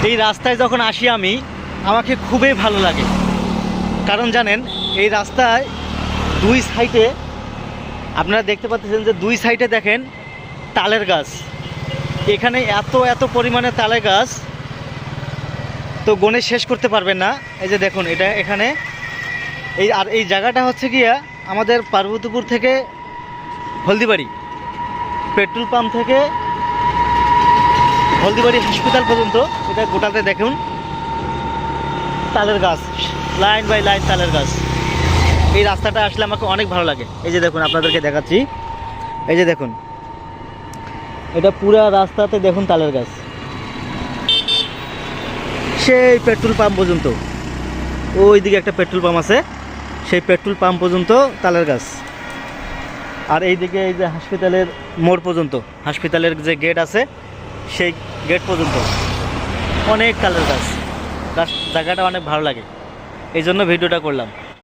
এই রাস্তায় যখন আসি আমি, আমাকে খুবই ভালো লাগে। কারণ জানেন, এই রাস্তায় দুই সাইডে আপনারা দেখতে পাচ্ছেন যে দুই সাইডে দেখেন তালের গাছ। এখানে এত এত পরিমাণে তালের গাছ তো গণে শেষ করতে পারবেন না। এই যে দেখুন, এটা এখানে এই জায়গাটা হচ্ছে গিয়া আমাদের পার্বতীপুর থেকে হলদিবাড়ি, পেট্রোল পাম্প থেকে হলদিবাড়ি হসপিটাল পর্যন্ত এটা গোটাতে দেখুন তালের গাছ, লাইন বাই লাইন তালের গাছ। এই রাস্তাটা আসলে আমাকে অনেক ভালো লাগে। এই যে দেখুন, আপনাদেরকে দেখাচ্ছি, এই যে দেখুন, এটা পুরা রাস্তাতে দেখুন তালের গাছ, সেই পেট্রোল পাম্প পর্যন্ত। ওই দিকে একটা পেট্রোল পাম্প আছে, সেই পেট্রোল পাম্প পর্যন্ত তালের গাছ। আর এই দিকে এই যে হসপিটালের মোড় পর্যন্ত, হসপিটালের যে গেট আছে সেই গেট পর্যন্ত অনেক তালের গাছ। জায়গাটা অনেক ভালো লাগে, এই জন্য ভিডিওটা করলাম।